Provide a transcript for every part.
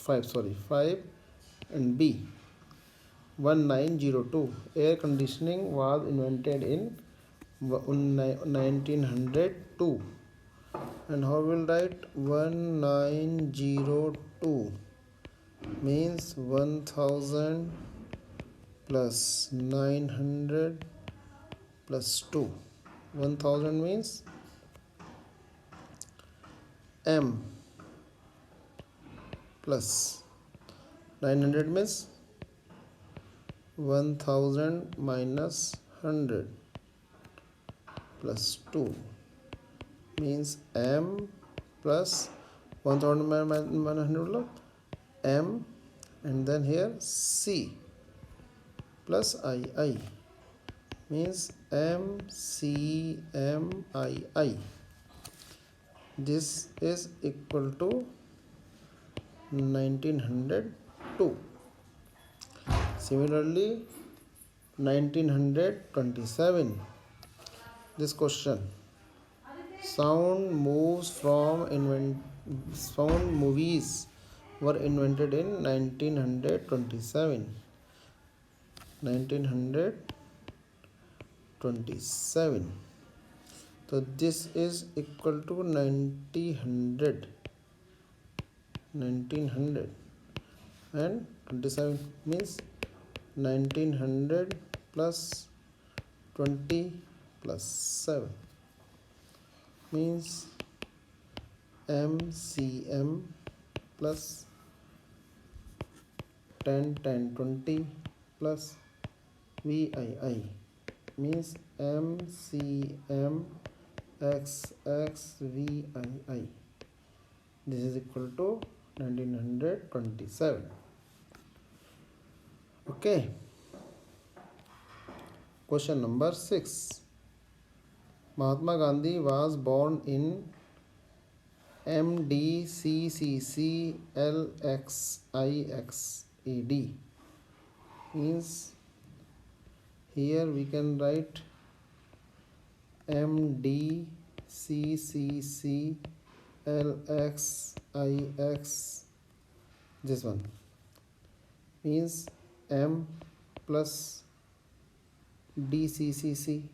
5 and B. 1902. Air conditioning was invented in 1902. And how will write 1902 means 1000 plus 900 plus 2. 1000 means M plus 900 means 1000 minus 100 plus 2 means M plus 1000 minus 100 M, and then here C plus I means MCMII. This is equal to 1902. Similarly, 1927. This question: sound movies were invented in 1927. 1927. So this is equal to 1900 and 27 means 1900 plus 20 plus 7 means MCM plus 10 20 plus VII means MCM XXVII. This is equal to 1927. Okay. Question number 6. Mahatma Gandhi was born in MDCCCLXIXED means here we can write MDCCCLXIX. This one means M plus DCCC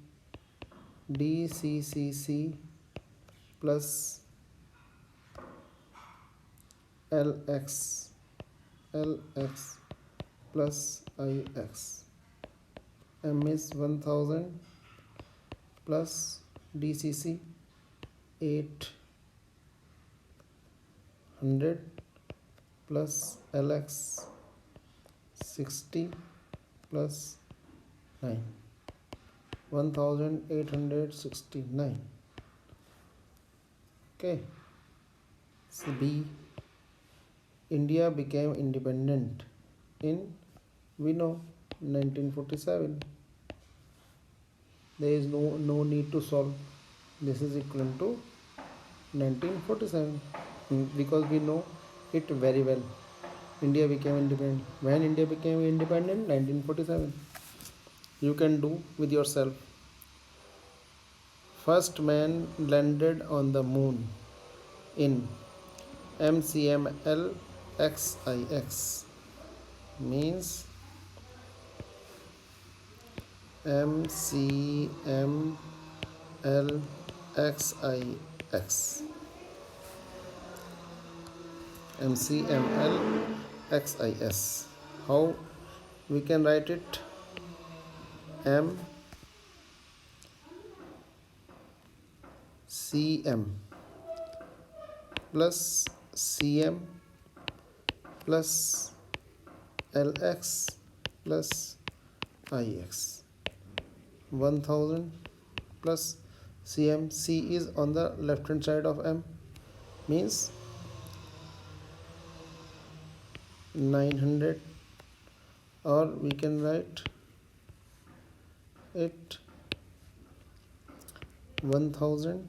plus LX plus IX. M is 1000 plus DCC 800 plus LX 60 plus 9, 1869. Okay. So B. India became independent in, we know, 1947. There is no need to solve. This is equivalent to 1947 because we know it very well. India became independent. When India became independent? 1947. You can do with yourself. First man landed on the moon in MCMLXIX means MCMLXIX. MCMLXIS. How we can write it? MCM plus CM plus LX plus IX. 1000 plus CM. C is on the left hand side of M means 900, or we can write it 1000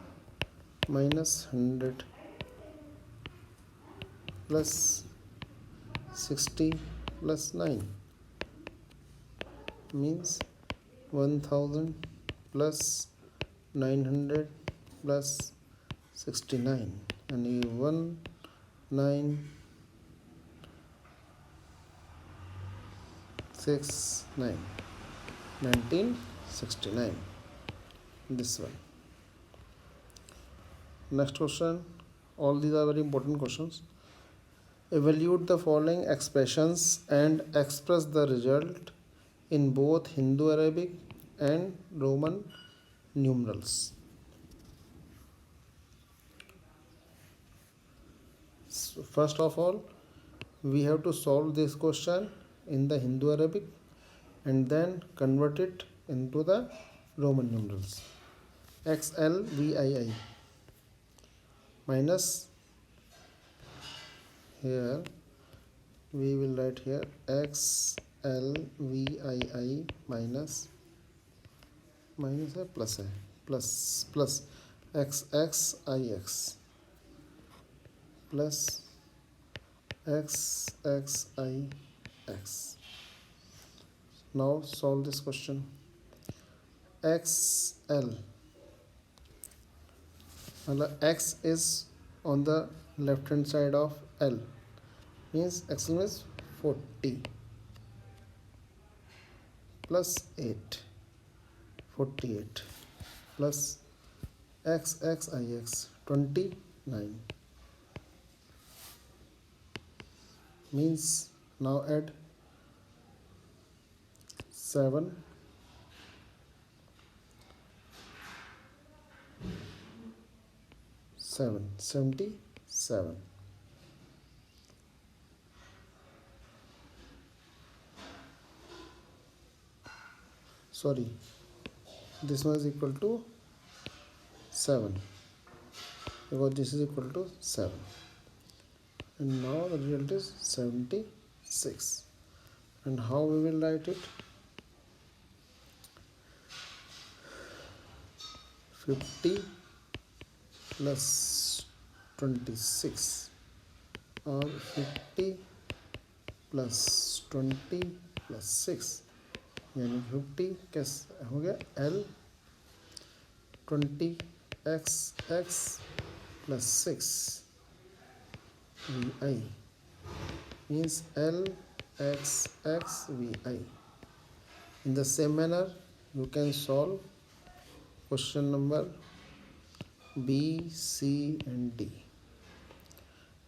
minus 100 plus 60 plus 9 means 1000 plus 900 plus 69, and 19 1969. This one. Next question. All these are very important questions. Evaluate the following expressions and express the result in both Hindu Arabic and Roman numerals. So first of all, we have to solve this question in the Hindu Arabic and then convert it into the Roman numerals. XLVII minus, here we will write here XLVII minus a plus XXIX plus XXIX. Now solve this question. XL, X is on the left hand side of L, means XL is 40 plus 8, 48 plus XXIX 29, means now add 7, 77. Sorry, this one is equal to 7 because this is equal to 7, and now the result is 76. And how we will write it? 50 plus 26 or 50 plus 20 plus 6, यानी 50 कैसे हो गया L 20XX plus 6 VI means LXXVI. In the same manner, you can solve question number B, C and D.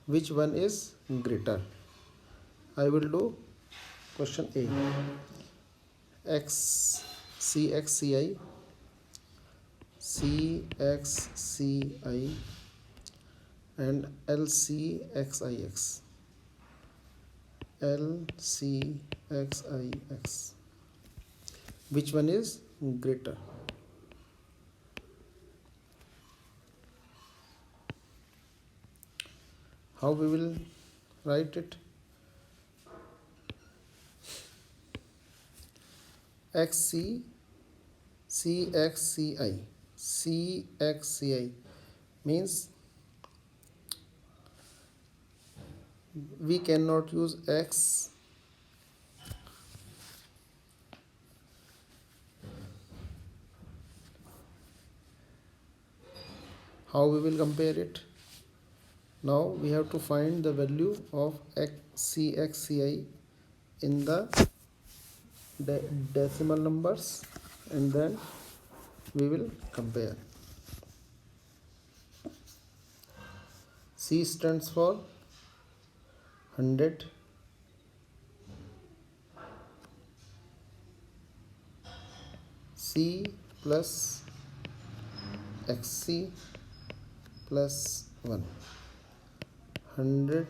Which one is greater? I will do question A. CXCI and LCXIX. Which one is greater? How we will write it? CXCI means we cannot use X how we will compare it. Now we have to find the value of CXCI in the decimal numbers and then we will compare. C stands for 100, C plus XC plus 1, 100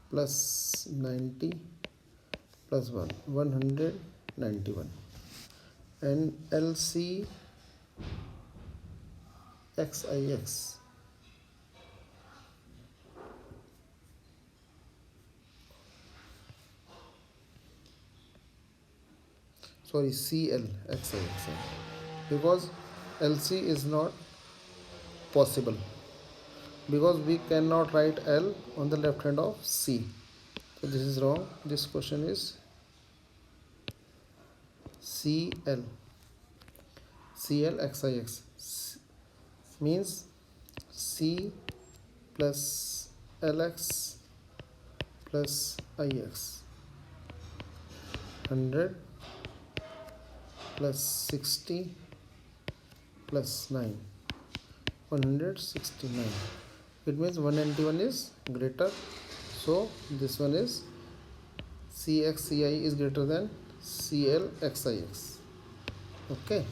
plus 90 plus 1, 191, and LCXIX sorry CLXIX, because LC is not possible because we cannot write L on the left hand of C, so this is wrong. This question is CLXIX means C plus LX plus IX. 100 plus 60 plus 9, 169. It means 191 is greater, so this one is CXCI is greater than CLXIX. Okay,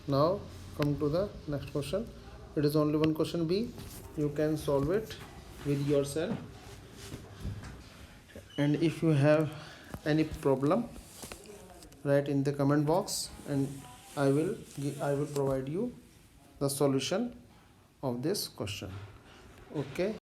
now come to the next question. It is only one question B. You can solve it with yourself, and if you have any problem, write in the comment box, and I will provide you the solution of this question. Okay.